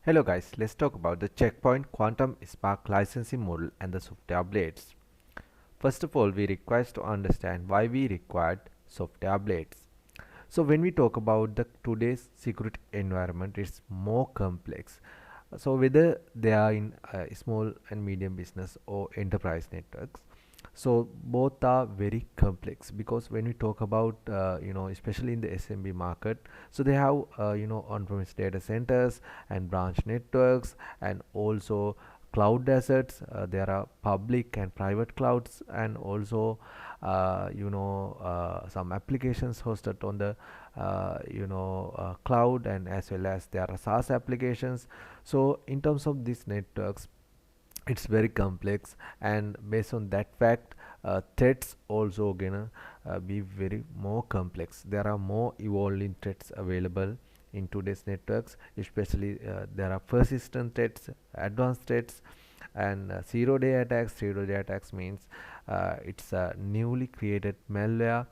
Hello guys, let's talk about the Checkpoint Quantum Spark licensing model and the software blades. First of all, we require to understand why we required software blades. So when we talk about the today's security environment, it's more complex. So whether they are in small and medium business or enterprise networks, so both are very complex because when we talk about especially in the SMB market, so they have on-premise data centers and branch networks and also cloud assets. There are public and private clouds and also some applications hosted on the cloud, and as well as there are SaaS applications. So in terms of these networks, it's very complex, and based on that fact, threats also gonna be very more complex. There are more evolving threats available in today's networks, especially there are persistent threats, advanced threats, and zero day attacks means it's a newly created malware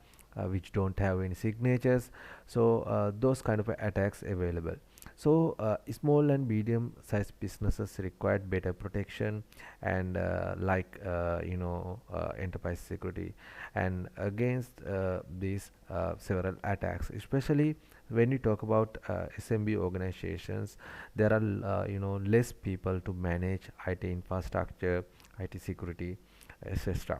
which don't have any signatures. So those kind of attacks available. So small and medium sized businesses required better protection, and enterprise security and against these several attacks, especially when you talk about SMB organizations. There are less people to manage IT infrastructure, IT security, etc.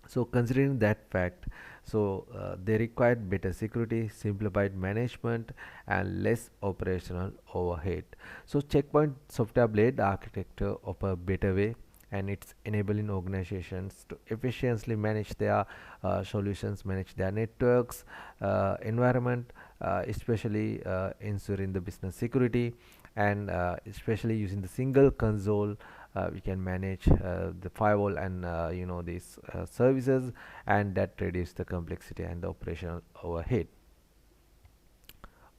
So considering that fact, so they required better security, simplified management, and less operational overhead. So Checkpoint Software Blade architecture of a better way, and it's enabling organizations to efficiently manage their solutions, manage their networks environment, especially ensuring the business security, and especially using the single console. We can manage the firewall and these services, and that reduce the complexity and the operational overhead.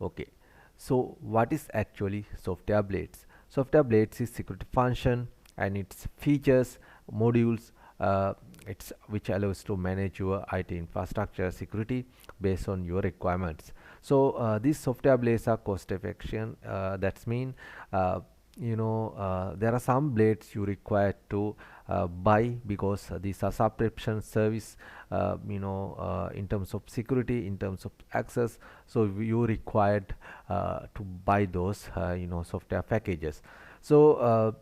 Okay, so what is actually software blades? Software blades is security function and its features, modules, it's which allows to manage your IT infrastructure security based on your requirements. So these software blades are cost effective. That's mean there are some blades you require to buy because these are subscription service, in terms of security, in terms of access. So you required to buy those software packages. So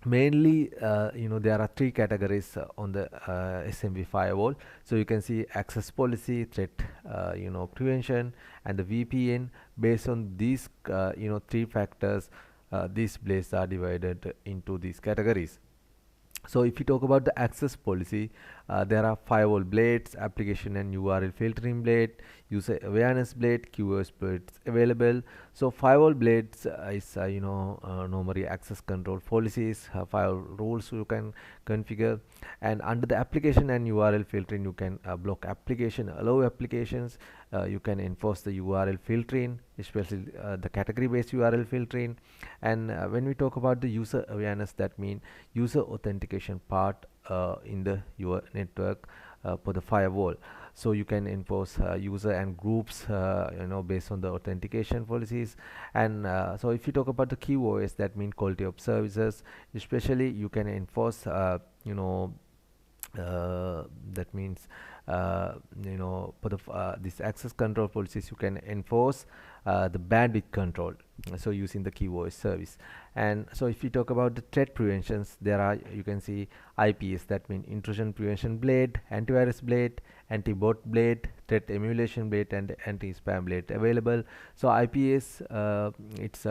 mainly there are three categories on the SMB firewall. So you can see access policy, threat prevention, and the VPN. Based on these three factors, these blades are divided into these categories. So if you talk about the access policy, there are firewall blades, application and URL filtering blade, user awareness blade, QoS blades available. So firewall blades is normally access control policies, firewall rules you can configure, and under the application and URL filtering you can block application, allow applications. You can enforce the URL filtering, especially the category based URL filtering. And when we talk about the user awareness, that means user authentication part in the your network for the firewall. So you can enforce user and groups based on the authentication policies. And so if you talk about the QoS, that means quality of services, especially you can enforce that means for the this access control policies, you can enforce the bandwidth control, so using the QoS service. And so if you talk about the threat preventions, there are, you can see IPS, that means intrusion prevention blade, antivirus blade, anti-bot blade, threat emulation blade, and anti-spam blade available. So IPS, it's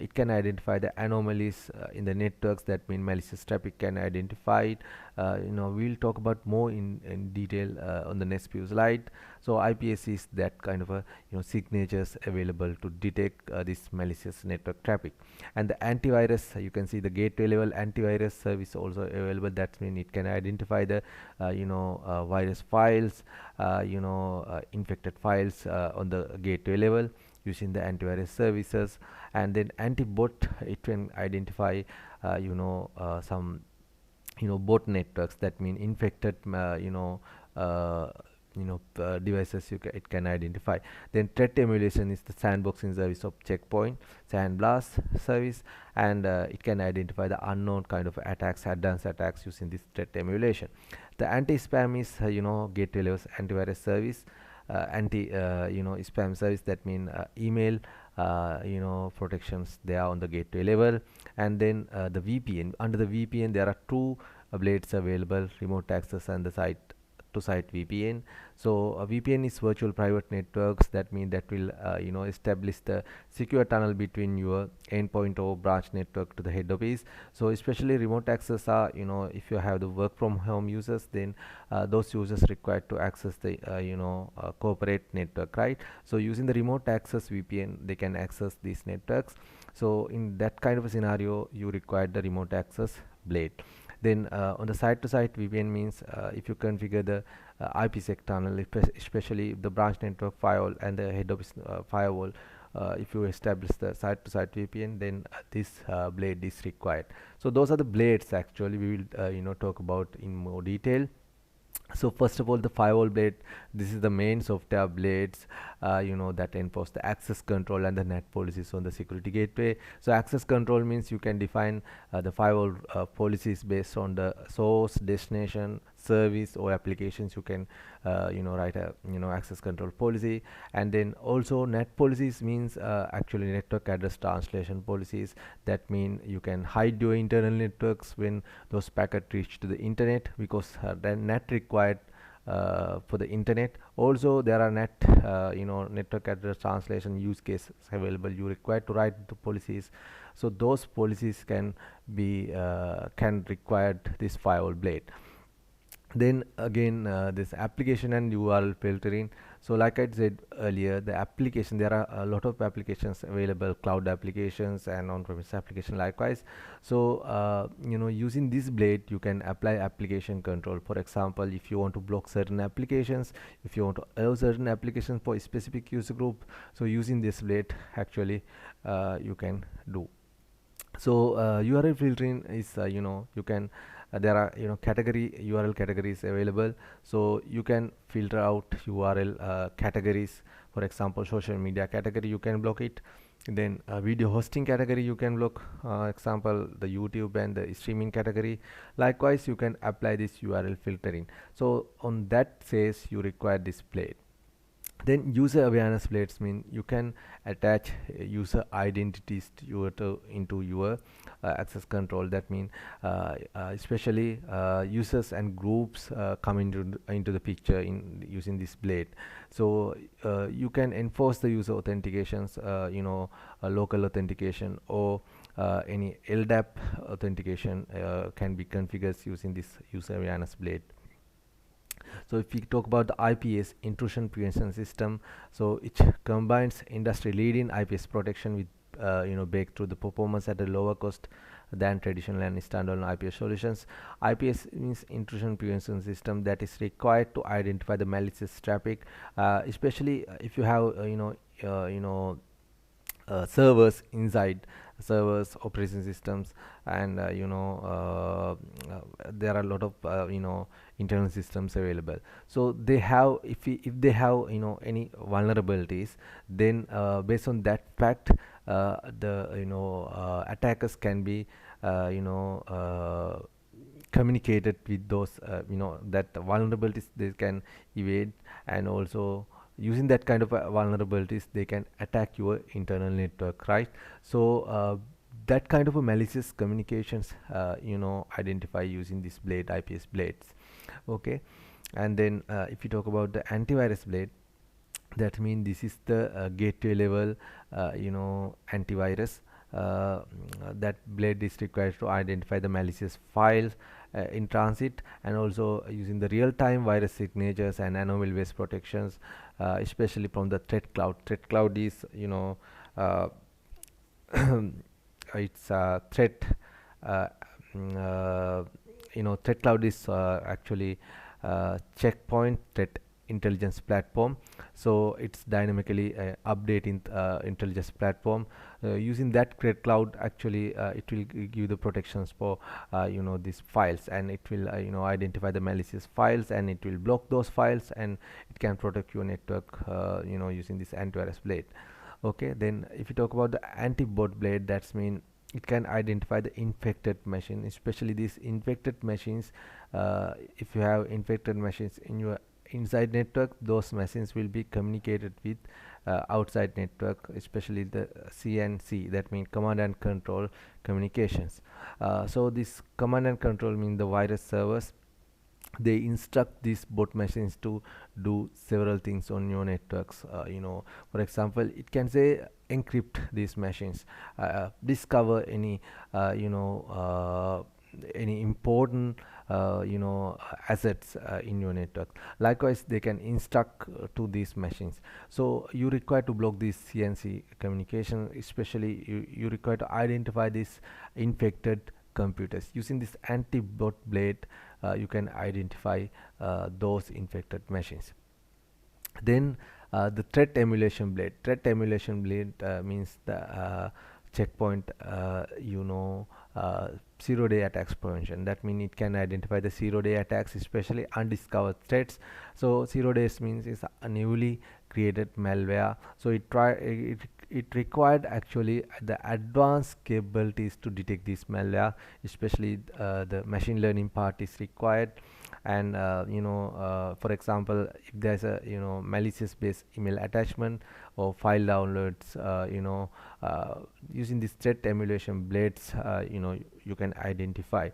it can identify the anomalies in the networks, that mean malicious traffic can identify it. We'll talk about more in detail on the next few slide. So IPS is that kind of a signatures available to detect this malicious network traffic. And the antivirus, you can see the gateway level antivirus service also available. That means it can identify the virus files, infected files on the gateway level using the antivirus services. And then anti-bot, it can identify some bot networks, that mean infected uh, devices it can identify. Then threat emulation is the sandboxing service of Checkpoint Sandblast service, and it can identify the unknown kind of attacks, advanced attacks using this threat emulation. The anti-spam is gateway level antivirus service, anti spam service, that mean email protections they are on the gateway level. And then the VPN, under the VPN there are two blades available, remote access and the site to site VPN. So a VPN is virtual private networks, that mean that will establish the secure tunnel between your endpoint or branch network to the head office. So especially remote access are, if you have the work from home users, then those users required to access the corporate network, right? So using the remote access VPN they can access these networks. So in that kind of a scenario you require the remote access blade. Then on the site-to-site VPN means if you configure the IPsec tunnel, especially if the branch network firewall and the head office firewall, if you establish the site-to-site VPN, then this blade is required. So those are the blades actually we will talk about in more detail. So first of all, the firewall blade, this is the main software blades that enforce the access control and the net policies on the security gateway. So access control means you can define the firewall policies based on the source, destination, service or applications. You can write a access control policy. And then also net policies means actually network address translation policies, that mean you can hide your internal networks when those packets reach to the internet, because then net required for the internet. Also there are network address translation use cases available, you require to write the policies. So those policies can be can require this firewall blade. Then again this application and URL filtering. So like I said earlier, the application, there are a lot of applications available, cloud applications and on-premise application likewise. So using this blade you can apply application control. For example, if you want to block certain applications, if you want to allow certain applications for a specific user group, so using this blade actually you can do. So URL filtering is you can there are category URL categories available, so you can filter out URL categories. For example, social media category you can block it. Then video hosting category you can block, example the YouTube and the streaming category. Likewise you can apply this URL filtering. So on that says you require this blade. Then user awareness blades mean you can attach user identities into your access control. That mean especially users and groups come into the picture in using this blade. So you can enforce the user authentications, local authentication or any LDAP authentication can be configured using this user awareness blade. So if we talk about the IPS, intrusion prevention system, so it combines industry leading IPS protection with breakthrough the performance at a lower cost than traditional and standalone IPS solutions. IPS means intrusion prevention system that is required to identify the malicious traffic, especially if you have servers inside servers, operation systems, and there are a lot of internal systems available. So they have, if they have any vulnerabilities, then based on that fact the attackers can be communicated with those that vulnerabilities they can evade, and also using that kind of vulnerabilities they can attack your internal network, right? So that kind of a malicious communications identify using this blade, IPS blades. Okay. And then if you talk about the antivirus blade, that means this is the gateway level antivirus. That blade is required to identify the malicious files in transit, and also using the real-time virus signatures and anomaly based protections, especially from the threat cloud. Threat cloud is it's a threat threat cloud is actually Checkpoint threat intelligence platform. So it's dynamically updating intelligence platform. using that Create Cloud, actually it will give the protections for these files, and it will identify the malicious files, and it will block those files, and it can protect your network using this antivirus blade. Okay, then if you talk about the anti-bot blade, that's mean it can identify the infected machine, especially these infected machines. If you have infected machines in your inside network, those machines will be communicated with outside network, especially the CNC, that means command and control communications. So this command and control mean the virus servers, they instruct these bot machines to do several things on your networks. For example, it can say encrypt these machines, discover any important assets in your network. Likewise, they can instruct to these machines. So you require to block this CNC communication, especially you require to identify these infected computers. Using this anti-bot blade, you can identify those infected machines. Then the threat emulation blade. Threat emulation blade means the checkpoint, 0-day attacks prevention. That means it can identify the 0-day attacks, especially undiscovered threats. So 0 days means it's a newly created malware. So it required actually the advanced capabilities to detect this malware, especially the machine learning part is required. And for example, if there's a malicious based email attachment or file downloads, using this threat emulation blades, you can identify.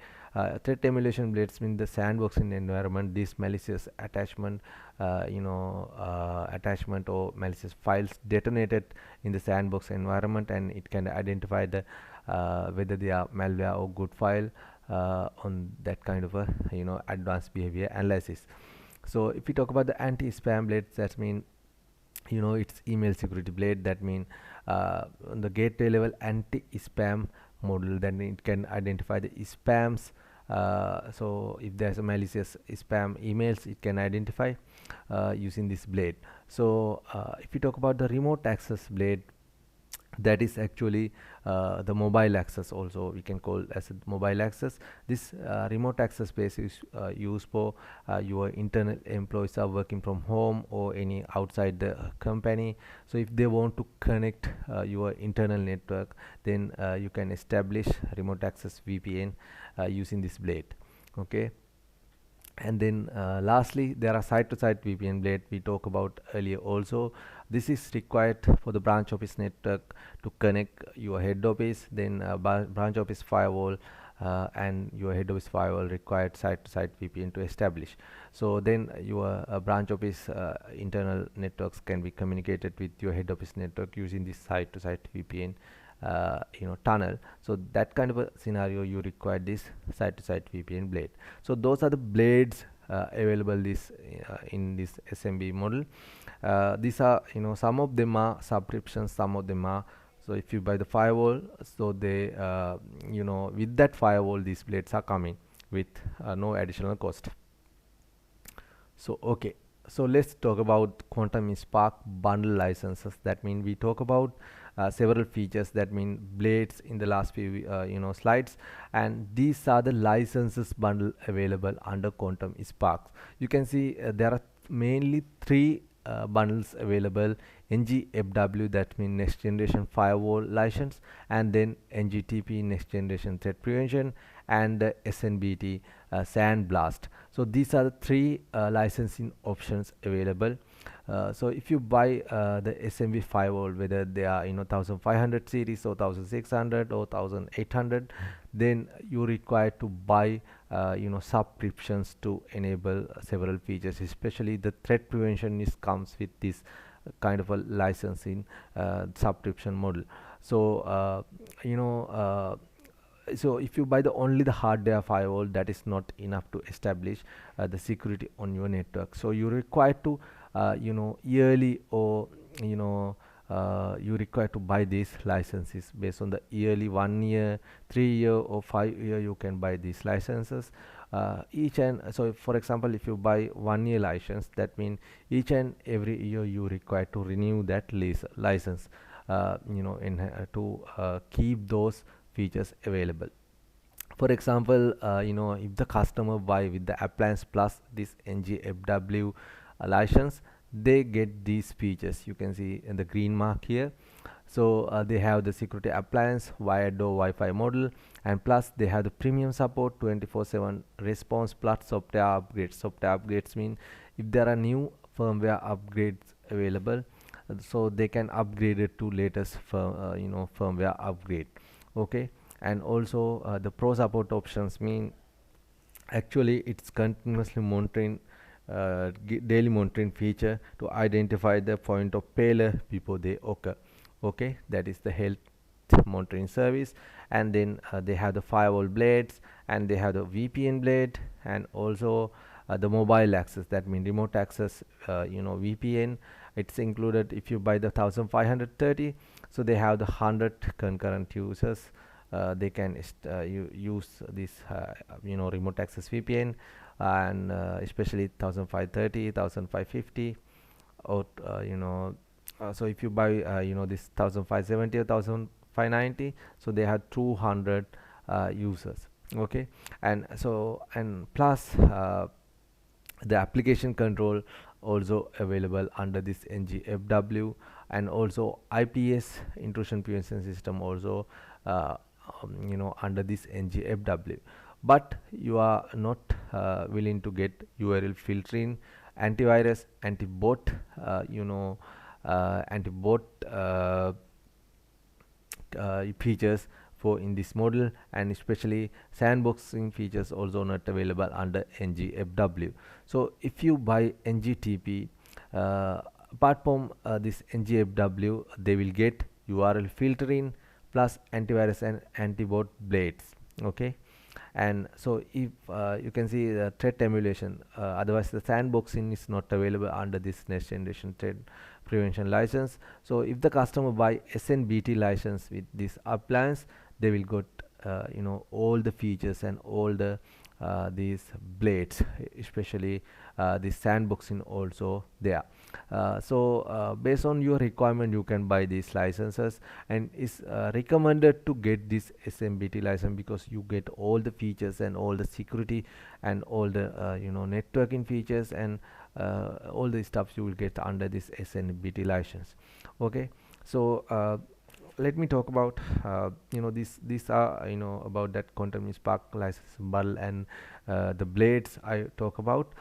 Threat emulation blades mean the sandboxing environment. This malicious attachment or malicious files detonated in the sandbox environment, and it can identify the whether they are malware or good file on that kind of a advanced behavior analysis. So if we talk about the anti-spam blades, that mean it's email security blade. That mean on the gateway level anti-spam model, then it can identify the spams. So if there's a malicious spam emails, it can identify using this blade. So if you talk about the remote access blade, that is actually the mobile access, also we can call as a mobile access. This remote access base is used for your internal employees are working from home or any outside the company. So if they want to connect your internal network, then you can establish remote access VPN using this blade. Okay, and then lastly, there are site-to-site VPN blade we talked about earlier also. This is required for the branch office network to connect your head office. Then branch office firewall and your head office firewall required site-to-site VPN to establish. So then your branch office internal networks can be communicated with your head office network using this site-to-site VPN tunnel. So that kind of a scenario, you require this site-to-site VPN blade. So those are the blades available in this SMB model. These are some of them are subscriptions, some of them are, so if you buy the firewall, so they with that firewall these blades are coming with no additional cost. So okay, so let's talk about Quantum Spark bundle licenses. That means we talk about several features, that mean blades, in the last few slides, and these are the licenses bundle available under Quantum Spark. You can see there are mainly three bundles available: NGFW, that means next generation firewall license, and then NGTP, next generation threat prevention, and SNBT, Sandblast. So these are the three licensing options available. So if you buy the SMB firewall, whether they are 1500 series or 1600 or 1800, then you require to buy subscriptions to enable several features, especially the threat prevention comes with this kind of a licensing subscription model. So so if you buy only the hardware firewall, that is not enough to establish the security on your network. So you require to yearly, or you require to buy these licenses based on the yearly, 1 year, 3 year or 5 year. You can buy these licenses each, and so for example, if you buy 1 year license, that means each and every year you require to renew that license. keep those features available. For example, if the customer buy with the appliance plus this ngfw license, they get these features. You can see in the green mark here. So they have the security appliance, wired door Wi-Fi model, and plus they have the premium support, 24/7 response plus software upgrades. Software upgrades mean if there are new firmware upgrades available, so they can upgrade it to latest firmware upgrade. Okay. And also the pro support options mean actually it's continuously monitoring, daily monitoring feature to identify the point of failure before they occur. Okay, that is the health monitoring service. And then they have the firewall blades, and they have the VPN blade, and also the mobile access, that means remote access, VPN. It's included if you buy the 1530. So they have the 100 concurrent users. They can use this remote access VPN, and especially 1530, 1550, or so if you buy this 1570 or 1590, so they have 200 users. Okay. And so, and plus the application control also available under this ngfw, and also IPS, intrusion prevention system, also under this ngfw. But you are not willing to get URL filtering, antivirus, anti-bot, anti-bot features for in this model, and especially sandboxing features also not available under ngfw. So if you buy ngtp, apart from this ngfw, they will get URL filtering plus antivirus and anti-bot blades. Okay. And so if you can see the threat emulation, otherwise the sandboxing is not available under this next generation threat prevention license. So if the customer buy SNBT license with this appliance, they will get all the features and all the these blades, especially this sandboxing also there. So based on your requirement, you can buy these licenses, and it's recommended to get this SMBT license because you get all the features and all the security and all the networking features, and all the stuff you will get under this SNBT license. Okay. So let me talk about these are about that Quantum Spark license bundle, and the blades I talk about.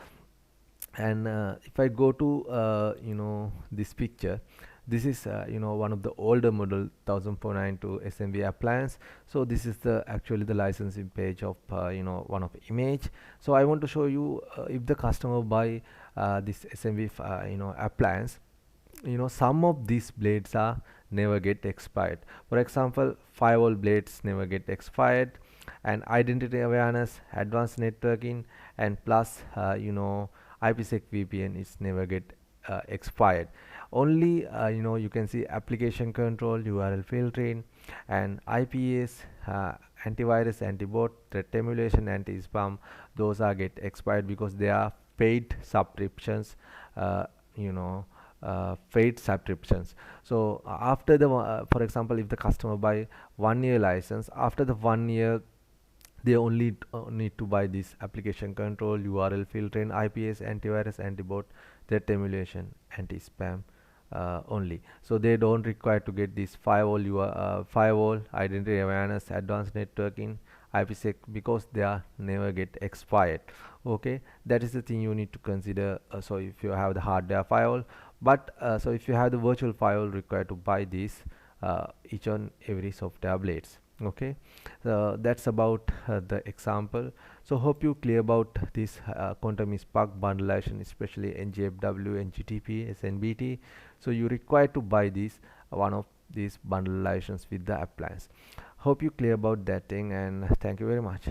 And if I go to this picture, this is one of the older model 1492 SMB appliance. So this is the actually the licensing page of one of image. So I want to show you if the customer buy this SMB appliance, some of these blades are never get expired. For example, firewall blades never get expired, and identity awareness, advanced networking, and plus IPsec VPN is never get expired. Only you can see application control, URL filtering, and IPS, antivirus, anti-bot, threat emulation, anti-spam, those are get expired because they are paid subscriptions, paid subscriptions. So after the for example, if the customer buy 1 year license, after the 1 year they only need to buy this application control, URL filtering, IPS, antivirus, anti-bot, threat emulation, anti-spam only. So they don't require to get this firewall, identity awareness, advanced networking, IPsec, because they are never get expired. Okay, that is the thing you need to consider. So if you have the hardware firewall, but so if you have the virtual firewall, required to buy this each and every software blades. Okay, so that's about the example. So hope you clear about this Quantum Spark bundleization, especially ngfw, ngtp, snbt. So you require to buy this one of these bundleizations with the appliance. Hope you clear about that thing, and thank you very much.